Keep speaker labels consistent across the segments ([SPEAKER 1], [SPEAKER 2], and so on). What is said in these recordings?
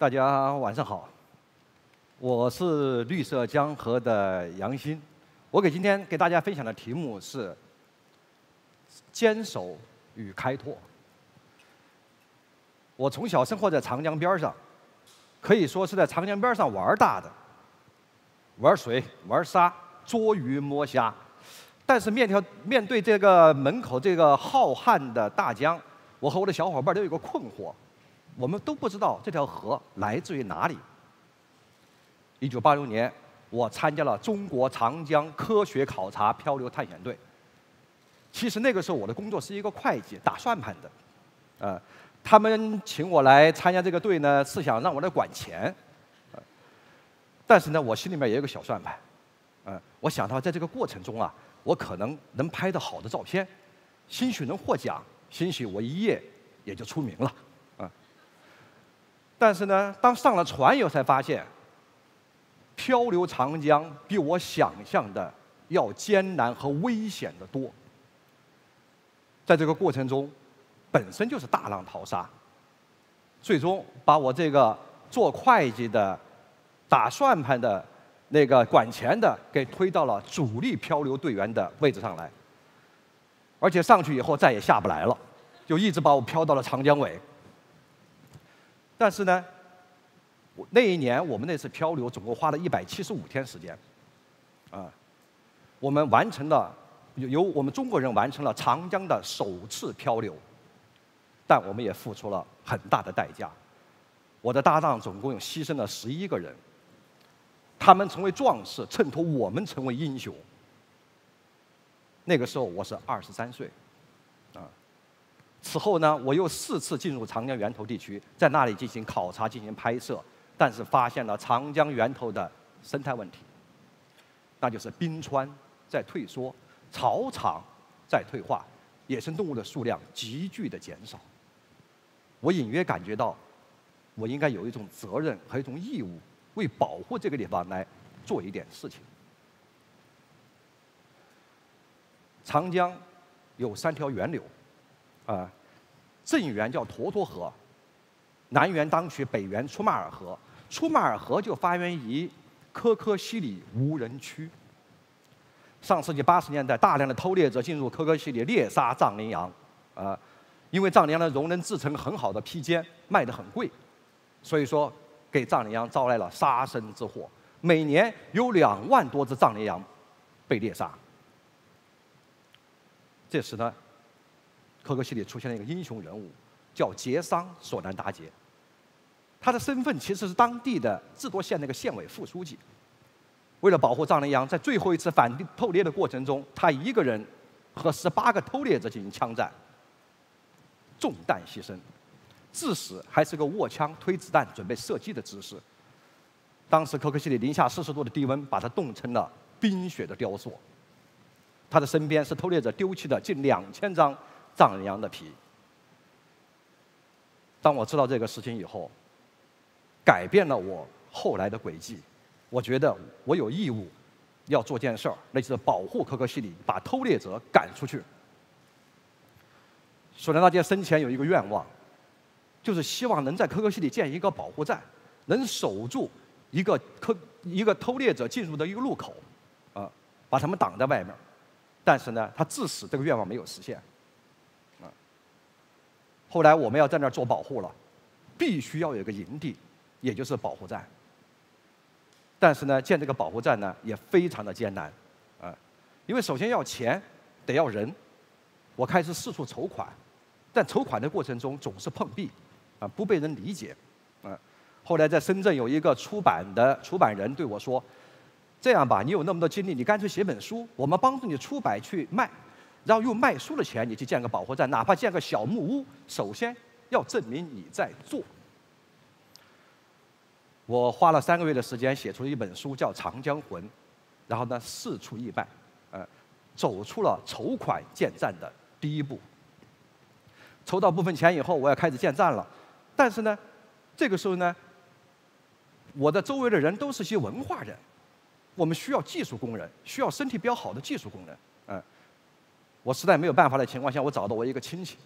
[SPEAKER 1] 大家晚上好，我是绿色江河的杨鑫。我今天给大家分享的题目是坚守与开拓。我从小生活在长江边上，可以说是在长江边上玩大的，玩水、玩沙、捉鱼、摸虾。但是面对这个门口这个浩瀚的大江，我和我的小伙伴都有个困惑。我们都不知道这条河来自于哪里。1986年，我参加了中国长江科学考察漂流探险队。其实那个时候我的工作是一个会计，打算盘的。他们请我来参加这个队呢，是想让我来管钱。但是呢，我心里面也有个小算盘。我想到在这个过程中啊，我可能能拍到好的照片，兴许能获奖，兴许我一夜也就出名了。但是呢，当上了船以后才发现，漂流长江比我想象的要艰难和危险得多。在这个过程中，本身就是大浪淘沙，最终把我这个做会计的、打算盘的、那个管钱的，给推到了主力漂流队员的位置上来。而且上去以后再也下不来了，就一直把我漂到了长江尾。但是呢，那一年我们那次漂流总共花了175天时间，我们完成了由我们中国人完成了长江的首次漂流，但我们也付出了很大的代价。我的搭档总共牺牲了11个人，他们成为壮士，衬托我们成为英雄。那个时候我是23岁，此后呢，我又4次进入长江源头地区，在那里进行考察、进行拍摄，但是发现了长江源头的生态问题，那就是冰川在退缩，草场在退化，野生动物的数量急剧的减少。我隐约感觉到，我应该有一种责任和一种义务，为保护这个地方来做一点事情。长江有3条源流。正源叫沱沱河，南源当渠，北源出马尔河。出马尔河就发源于可可西里无人区。上世纪80年代，大量的偷猎者进入可可西里猎杀藏羚羊，因为藏羚羊的绒能制成很好的披肩，卖得很贵，所以说给藏羚羊招来了杀身之祸。每年有2万多只藏羚羊被猎杀。这时呢，可可西里出现了一个英雄人物，叫杰桑索南达杰。他的身份其实是当地的智多县那个县委副书记。为了保护藏羚羊，在最后一次反偷猎的过程中，他一个人和18个偷猎者进行枪战，中弹牺牲，致死还是个握枪推子弹准备射击的姿势。当时可可西里零下40度的低温，把他冻成了冰雪的雕塑。他的身边是偷猎者丢弃的近2000张藏羚羊的皮。当我知道这个事情以后，改变了我后来的轨迹。我觉得我有义务要做件事儿，那就是保护可可西里，把偷猎者赶出去。索南达杰生前有一个愿望，就是希望能在可可西里建一个保护站，能守住一个偷猎者进入的一个路口，把他们挡在外面。但是呢，他至死这个愿望没有实现。后来我们要在那儿做保护了，必须要有一个营地，也就是保护站。但是呢，建这个保护站呢也非常的艰难，因为首先要钱，得要人。我开始四处筹款，但筹款的过程中总是碰壁，不被人理解，后来在深圳有一个出版人对我说：“这样吧，你有那么多精力，你干脆写本书，我们帮助你出版去卖。”然后用卖书的钱，你去建个保护站，哪怕建个小木屋，首先要证明你在做。我花了3个月的时间写出了一本书，叫《长江魂》，然后呢四处义卖，走出了筹款建站的第一步。筹到部分钱以后，我要开始建站了，但是呢，这个时候呢，我的周围的人都是些文化人，我们需要技术工人，需要身体比较好的技术工人，我实在没有办法的情况下，我找到我一个亲戚，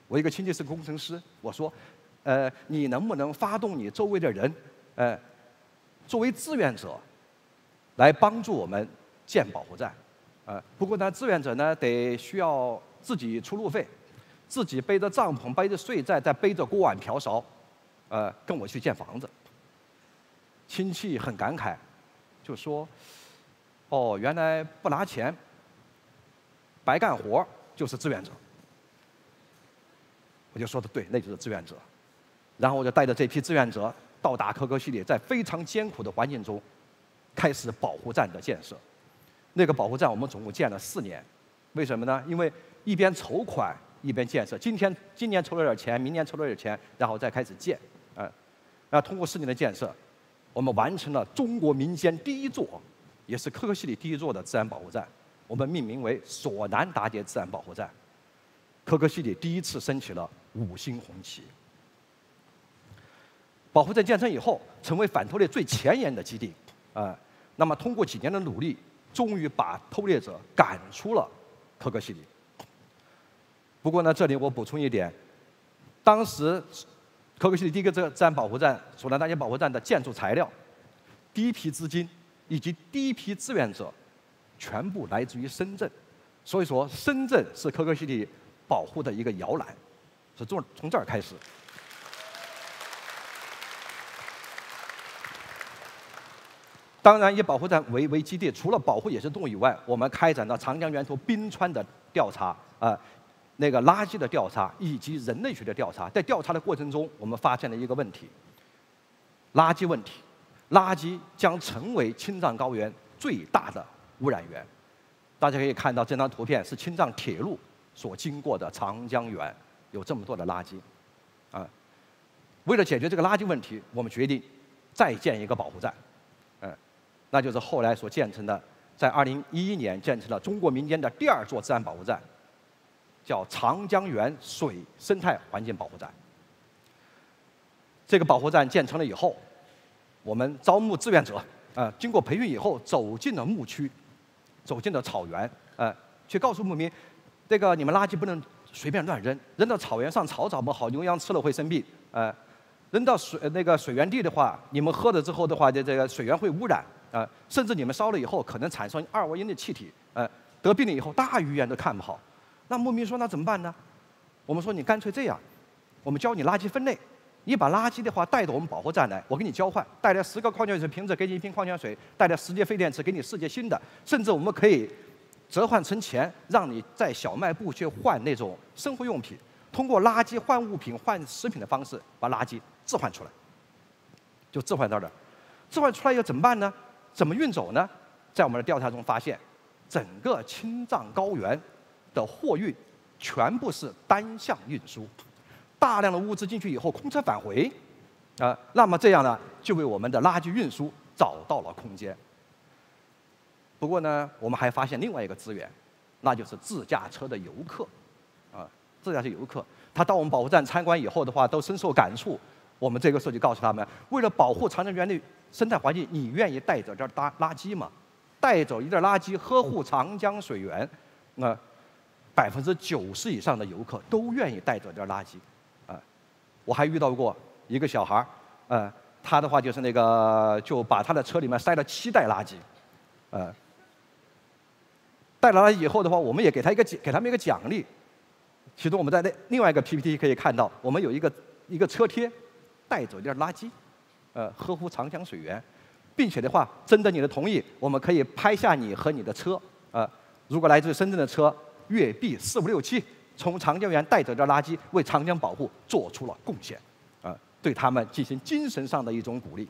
[SPEAKER 1] 我一个亲戚是工程师，我说你能不能发动你周围的人，作为志愿者，来帮助我们建保护站？不过呢，志愿者呢需要自己出路费，自己背着帐篷、背着睡袋，再背着锅碗瓢勺，跟我去建房子。亲戚很感慨，就说：“哦，原来不拿钱，白干活就是志愿者。”我就说的对，那就是志愿者。然后我就带着这批志愿者到达可可西里，在非常艰苦的环境中，开始保护站的建设。那个保护站我们总共建了4年，为什么呢？因为一边筹款一边建设。今年筹了点钱，明年筹了点钱，然后再开始建。那通过4年的建设，我们完成了中国民间第一座，也是可可西里第一座的自然保护站。我们命名为索南达杰自然保护站。可可西里第一次升起了5星红旗。保护站建成以后，成为反偷猎最前沿的基地。那么通过几年的努力，终于把偷猎者赶出了可可西里。不过呢，这里我补充一点，当时可可西里第一个自然保护站索南达杰保护站的建筑材料、第一批资金以及第一批志愿者，全部来自于深圳。所以说，深圳是可可西里保护的一个摇篮，是从这儿开始。当然，以保护站为基地，除了保护野生动物以外，我们开展了长江源头冰川的调查，那个垃圾的调查以及人类学的调查。在调查的过程中，我们发现了一个问题：垃圾问题。垃圾将成为青藏高原最大的污染源。大家可以看到这张图片是青藏铁路所经过的长江源，有这么多的垃圾。为了解决这个垃圾问题，我们决定再建一个保护站。那就是后来所建成的，在2011年建成了中国民间的第2座自然保护站，叫长江源水生态环境保护站。这个保护站建成了以后，我们招募志愿者，经过培训以后，走进了牧区，走进了草原，去告诉牧民，这个你们垃圾不能随便乱扔，扔到草原上草长不好，牛羊吃了会生病，扔到水源地的话，你们喝了之后的话，这个水源会污染。甚至你们烧了以后可能产生2恶英的气体，得病了以后大医院都看不好。那牧民说那怎么办呢？我们说你干脆这样，我们教你垃圾分类，你把垃圾的话带到我们保护站来，我给你交换，带来10个矿泉水瓶子给你1瓶矿泉水，带来10节废电池给你4节新的，甚至我们可以折换成钱，让你在小卖部去换那种生活用品，通过垃圾换物品换食品的方式把垃圾置换出来，就置换到这儿。置换出来以后怎么办呢？怎么运走呢？在我们的调查中发现，整个青藏高原的货运全部是单向运输，大量的物资进去以后空车返回，那么这样呢，就为我们的垃圾运输找到了空间。不过呢，我们还发现另外一个资源，那就是自驾车的游客，自驾车游客，他到我们保护站参观以后的话，都深受感触。我们这个时候就告诉他们，为了保护长江源的生态环境，你愿意带走点垃圾吗？带走一点垃圾，呵护长江水源。90%以上的游客都愿意带走点垃圾。我还遇到过一个小孩他的话就是就把他的车里面塞了7袋垃圾。带来了以后的话，我们也给他们一个奖励。其中我们在另外一个 PPT 可以看到，我们有一个车贴，带走一点垃圾，呵护长江水源，并且的话，征得你的同意，我们可以拍下你和你的车，如果来自深圳的车，粤 B 4567，从长江源带走点垃圾，为长江保护做出了贡献，对他们进行精神上的一种鼓励。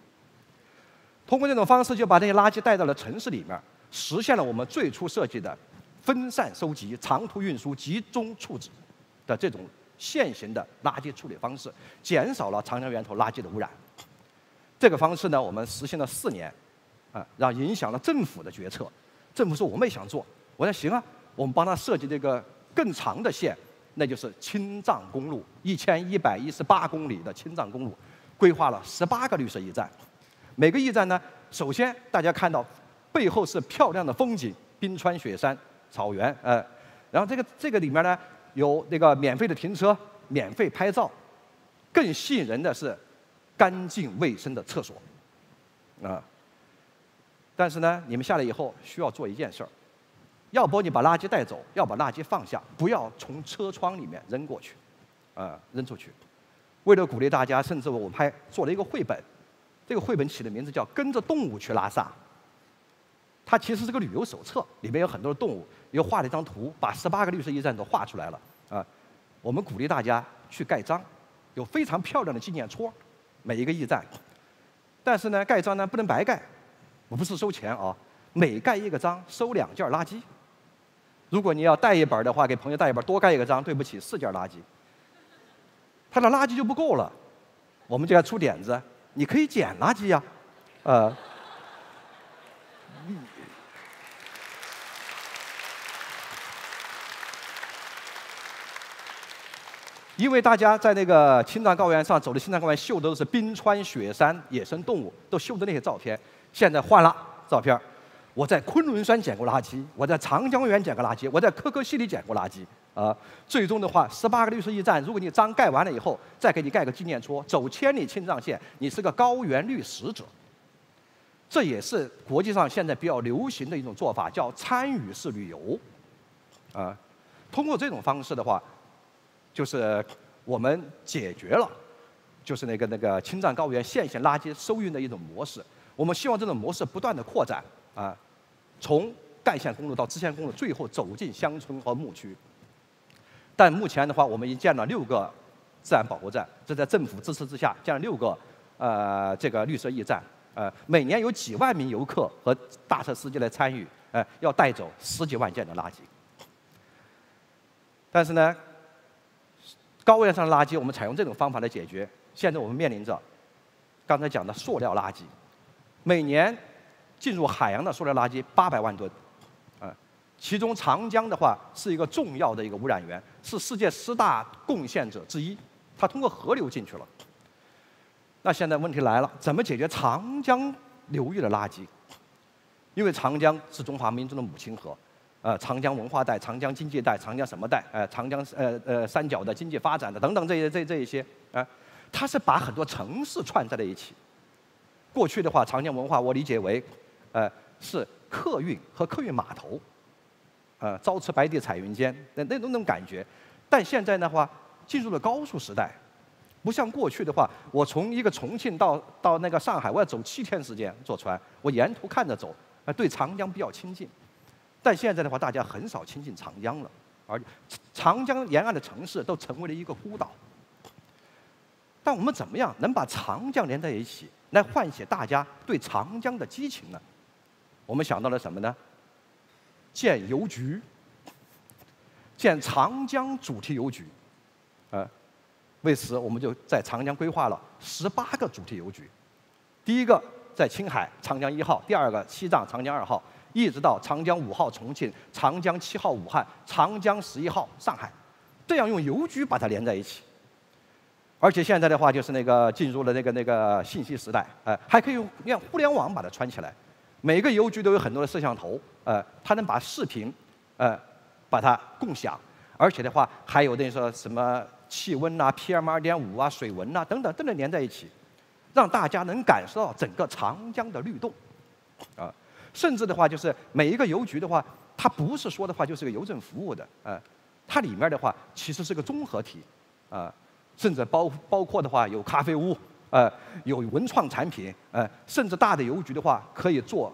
[SPEAKER 1] 通过这种方式，就把这些垃圾带到了城市里面，实现了我们最初设计的分散收集、长途运输、集中处置的这种现行的垃圾处理方式，减少了长江源头垃圾的污染。这个方式呢，我们实行了4年，让影响了政府的决策。政府说我们也想做，我说行啊，我们帮他设计这个更长的线，那就是青藏公路，1118公里的青藏公路，规划了18个绿色驿站。每个驿站呢，首先大家看到背后是漂亮的风景，冰川雪山、草原，然后这个里面呢有那个免费的停车、免费拍照，更吸引人的是干净卫生的厕所，啊。但是呢，你们下来以后需要做一件事儿，要不你把垃圾带走，要把垃圾放下，不要从车窗里面扔过去，扔出去。为了鼓励大家，甚至我们还做了一个绘本，这个绘本起的名字叫《跟着动物去拉萨》。它其实是个旅游手册，里面有很多的动物，又画了一张图，把18个绿色驿站都画出来了啊。我们鼓励大家去盖章，有非常漂亮的纪念戳，每一个驿站。但是呢，盖章呢不能白盖，我不是收钱啊，每盖一个章收2件垃圾。如果你要带一本的话，给朋友带一本，多盖一个章，对不起，4件垃圾。它的垃圾就不够了，我们就要出点子，你可以捡垃圾呀，因为大家在那个青藏高原上走的青藏高原秀的都是冰川、雪山、野生动物，都秀的那些照片。现在换了照片，我在昆仑山捡过垃圾，我在长江源捡过垃圾，我在可可西里捡过垃圾。最终的话，18个绿色驿站，如果你章盖完了以后，再给你盖个纪念戳，走千里青藏线，你是个高原绿使者。这也是国际上现在比较流行的一种做法，叫参与式旅游。通过这种方式的话，就是我们解决了，就是那个青藏高原线性垃圾收运的一种模式。我们希望这种模式不断的扩展从干线公路到支线公路，最后走进乡村和牧区。但目前的话，我们已经建了6个自然保护站，这在政府支持之下建了6个这个绿色驿站。每年有几万名游客和大车司机来参与，要带走10几万件的垃圾。但是呢，高原上的垃圾我们采用这种方法来解决。现在我们面临着刚才讲的塑料垃圾，每年进入海洋的塑料垃圾800万吨，其中长江的话是一个重要的一个污染源，是世界10大贡献者之一，它通过河流进去了。那现在问题来了，怎么解决长江流域的垃圾？因为长江是中华民族的母亲河，长江文化带、长江经济带、长江什么带，长江三角的经济发展的等等这一些，它是把很多城市串在了一起。过去的话，长江文化我理解为，是客运和客运码头，朝辞白帝彩云间那种感觉。但现在的话，进入了高速时代。不像过去的话，我从一个重庆到那个上海，我要走7天时间坐船，我沿途看着走，对长江比较亲近。但现在的话，大家很少亲近长江了，而长江沿岸的城市都成为了一个孤岛。但我们怎么样能把长江连在一起，来唤起大家对长江的激情呢？我们想到了什么呢？建邮局，建长江主题邮局，为此，我们就在长江规划了18个主题邮局。第一个在青海长江1号，第2个西藏长江2号，一直到长江5号重庆、长江7号武汉、长江11号上海，这样用邮局把它连在一起。而且现在的话，就是进入了那个信息时代，还可以用互联网把它串起来。每个邮局都有很多的摄像头，它能把视频，把它共享，而且的话还有说什么气温PM2.5啊、水文等等都能连在一起，让大家能感受到整个长江的律动，甚至的话就是每一个邮局的话，它不是说的话就是个邮政服务的，它里面的话其实是个综合体，甚至包括的话有咖啡屋，有文创产品，甚至大的邮局的话可以做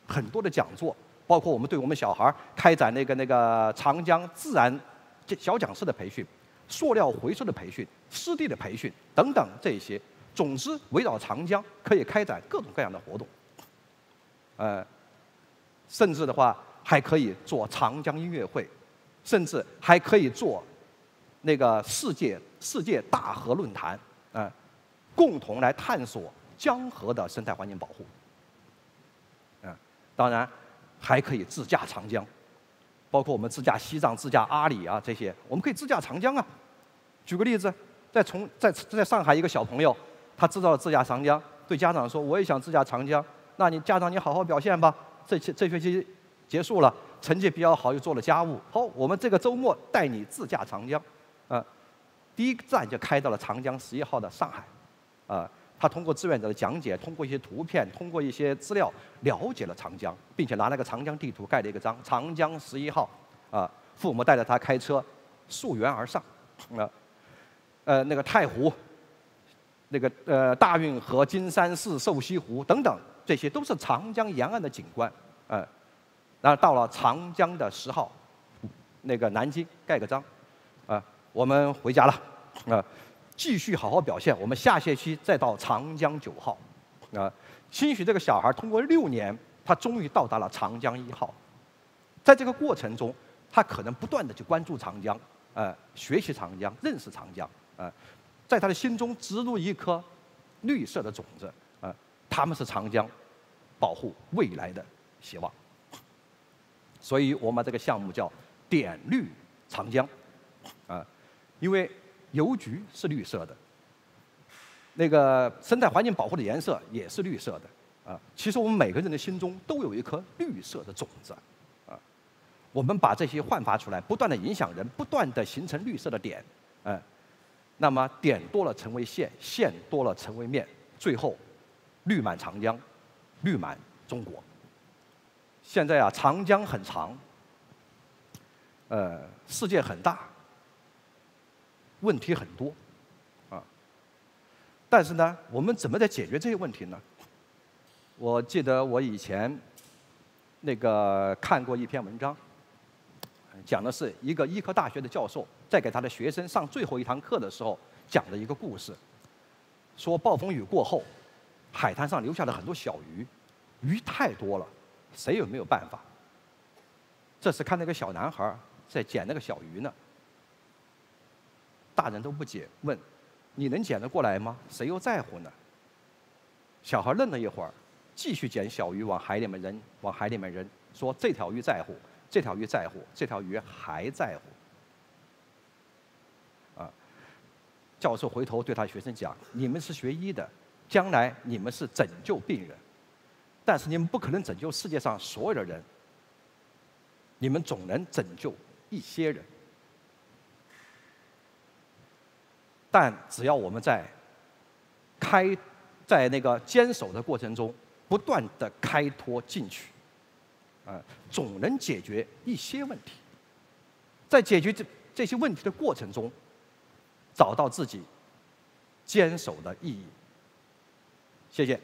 [SPEAKER 1] 很多的讲座，包括我们对我们小孩开展那个长江自然小讲师的培训。塑料回收的培训、湿地的培训等等这些，总之围绕长江可以开展各种各样的活动，甚至的话还可以做长江音乐会，甚至还可以做那个世界大河论坛，共同来探索江河的生态环境保护，当然还可以自驾长江。包括我们自驾西藏、自驾阿里这些，我们可以自驾长江啊。举个例子，在上海一个小朋友，他知道了自驾长江，对家长说：“我也想自驾长江。”那你家长你好好表现吧。这学期结束了，成绩比较好，又做了家务。好，我们这个周末带你自驾长江，第一站就开到了长江11号的上海，他通过志愿者的讲解，通过一些图片，通过一些资料，了解了长江，并且拿了个长江地图盖了一个章，长江11号，父母带着他开车溯源而上，那个太湖，那个大运河、金山寺、瘦西湖等等，这些都是长江沿岸的景观，然后到了长江的10号，那个南京盖个章，我们回家了，继续好好表现。我们下学期再到长江9号，兴许这个小孩通过6年，他终于到达了长江1号。在这个过程中，他可能不断的去关注长江，学习长江，认识长江，在他的心中植入一颗绿色的种子，他们是长江保护未来的希望。所以我们这个项目叫“点绿长江”，因为邮局是绿色的，那个生态环境保护的颜色也是绿色的，其实我们每个人的心中都有一颗绿色的种子，我们把这些焕发出来，不断的影响人，不断的形成绿色的点，那么点多了成为线，线多了成为面，最后绿满长江，绿满中国。现在长江很长，世界很大，问题很多，但是呢，我们怎么在解决这些问题呢？我记得我以前那个看过一篇文章，讲的是一个医科大学的教授在给他的学生上最后一堂课的时候讲的一个故事，说暴风雨过后，海滩上留下了很多小鱼，鱼太多了，谁也没有办法。这时看那个小男孩在捡那个小鱼呢，大人都不解，问：“你能捡得过来吗？谁又在乎呢？”小孩愣了一会儿，继续捡小鱼往海里面扔，往海里面扔，说：“这条鱼在乎，这条鱼在乎，这条鱼还在乎。”教授回头对他学生讲：“你们是学医的，将来你们是拯救病人，但是你们不可能拯救世界上所有的人，你们总能拯救一些人。但只要我们在那个坚守的过程中，不断的开拓进取，总能解决一些问题。在解决这些问题的过程中，找到自己坚守的意义。”谢谢。